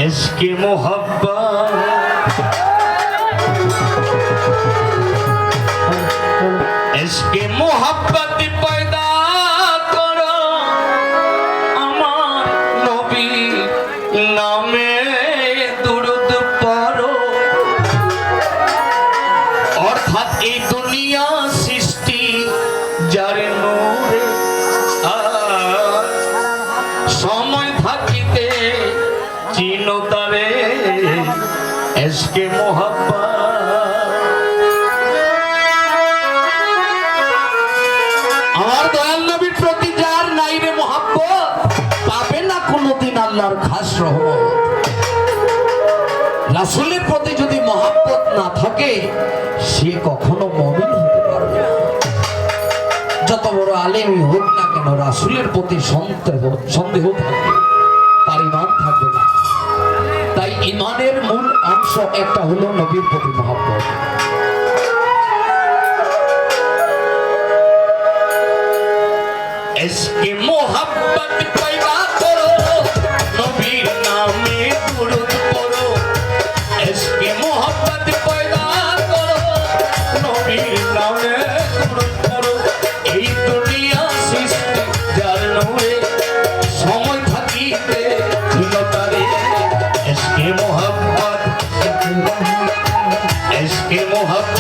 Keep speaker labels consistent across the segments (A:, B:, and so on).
A: इश्क़ मोहब्बत इश्क़ मोहब्बत पैदा करो আমার নবী নামে দুরূদ পড়ো অর্থাৎ এই দুনিয়া সৃষ্টি যার নূরে সময় থাকিতে চিনো তারে इश्क़ मोहब्बत আমার দয়াল নবীর প্রতি যার নাই রে মোহাব্বত পাবে না কোনোদিন আল্লাহর খাস রহমত। রাসূলের প্রতি যদি মোহাব্বত না থাকে সে কখনো মুমিন হতে পারবে না। যত বড় আলেমই হোক না কেন রাসূলের প্রতি সন্দেহ থাকবে তার ঈমান থাকবে না। তাই ঈমানের মূল অংশ একটা হলো নবীর প্রতি মোহাব্বত। इश्क़ मोहब्बत पैदा करो नबीर नामे दुरूद पढ़ो इश्क़ मोहब्बत पैदा करो नबीर नामे दुरूद पढ़ो এই দুনিয়া সৃষ্টি যার নূরে সময় থাকিতে ছিল তারে इश्क़ मोहब्बत इश्क़ मोहब्बत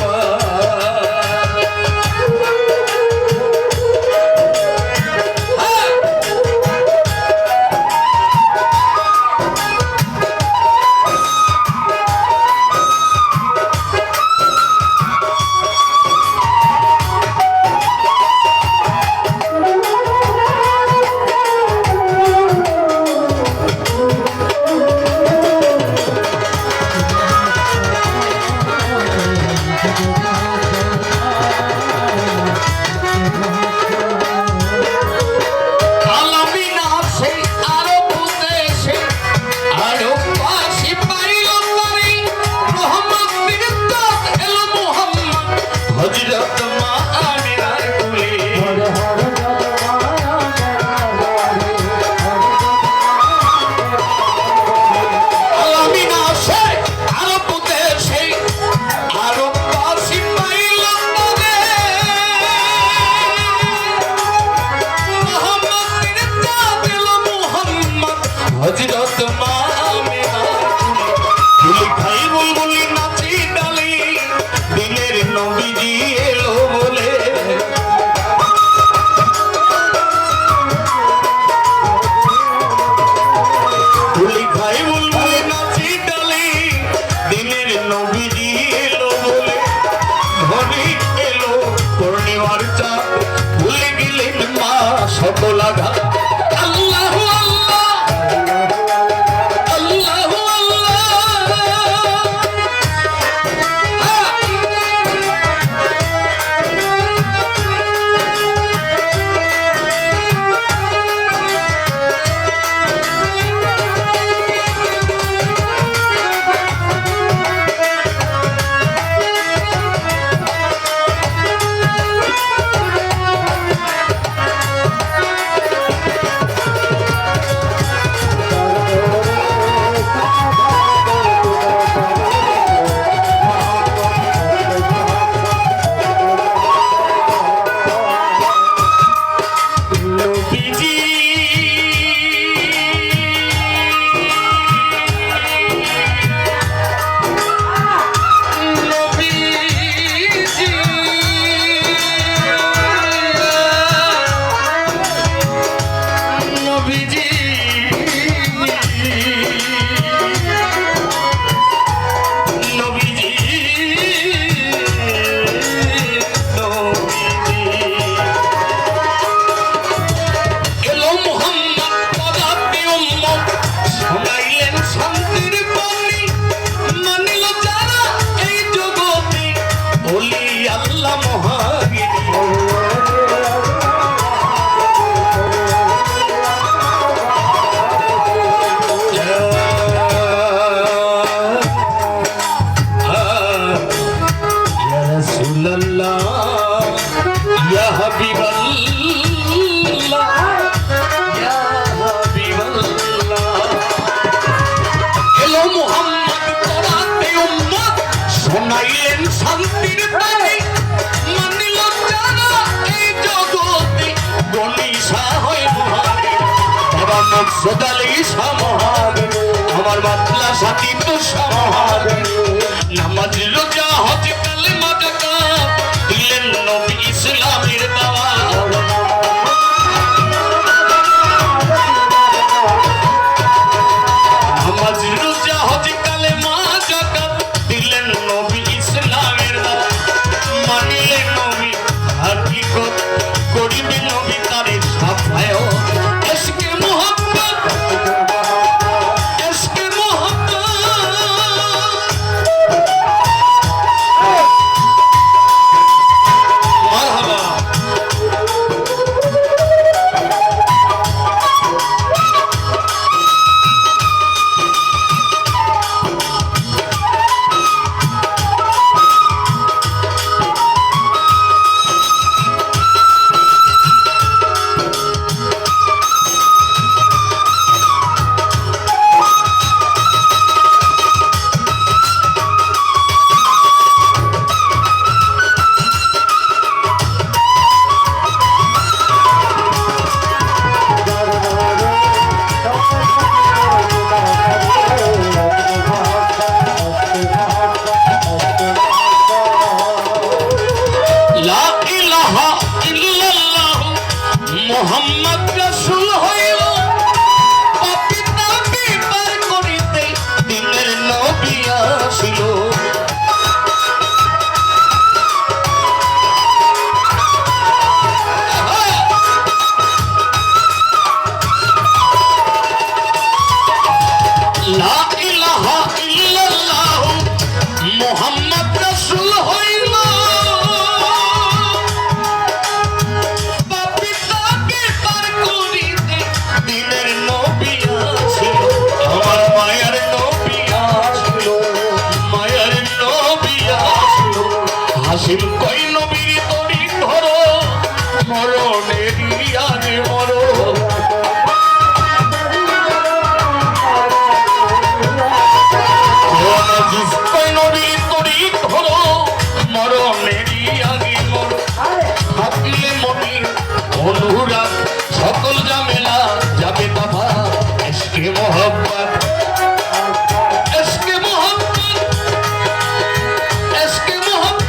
A: সদালি সামহাবে আমার মাতলা সাথী তো সামহাবে নামাজ রোজা হজ কালেমা যাকাত দিলেন নবী ইসলামের দাওয়াত নামাজ রোজা হজ কালেমা যাকাত দিলেন নবী ইসলামের দাওয়াত মানিলেন নবী হাকিকত করিবে নবী তারে সাফায়াত ইশকে মোহাম্মদ ইশকে মোহাম্মদ মারহাবা মোহাম্মদ রাসূল হইল পাপী তাকে পার করিতে দিনের নবী আসিল লা ইলাহা ইল্লাল্লাহ মোহাম্মদ রাসূল হইল দিনের নবী আসিল আমার মায়ের নবী আসিল মায়ের নবী আসিল হাসিল কই নবীর তরি ধরো মরণের আগে মরো কই নবীর তরি ধরো মরণের আগে মরো থাকলে মনে অনুরাগ সকল ঝামেলা যাবে বাবা ইশকে মোহাম্মদ ইশকে মোহাম্মদ ইশকে মোহাম্মদ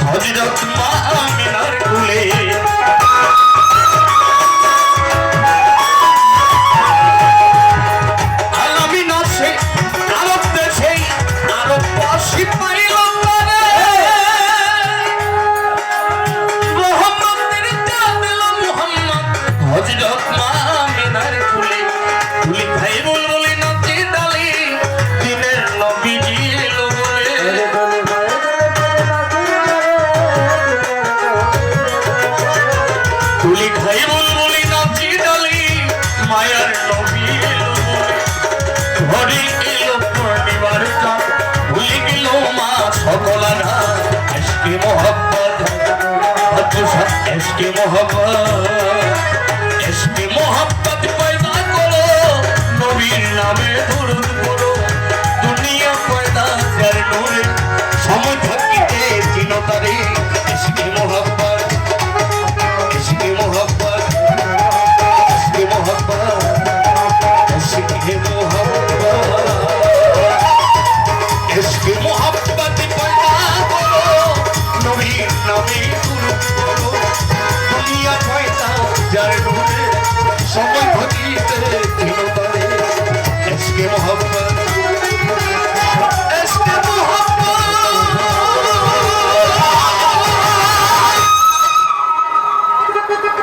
A: হযরত মা আমিনার কুলে আলামিনা সে আরব দেশে আরব পাশে পাইল মুহাম্মদের জামিল মুহাম্মদ হযরত মা আমিনার কুলে কুলে ভাই বলে নাচে ডালে দিনের নবীজি এলো বলে তুলি খাই বলবলি নাচি ডালি মায়ার নবী এলো ঘরে এলো পূর্ণিমার চাঁদ ভুলে গেল মা সকলারা ইশকে মোহাম্মদ ইশকে মোহাম্মদ ইশকে মোহাম্মদ পয়দা করো নবীর নামে দরুদ পড়ো দুনিয়া পয়দা যার নূরে সময় থাকিতে চিনতারে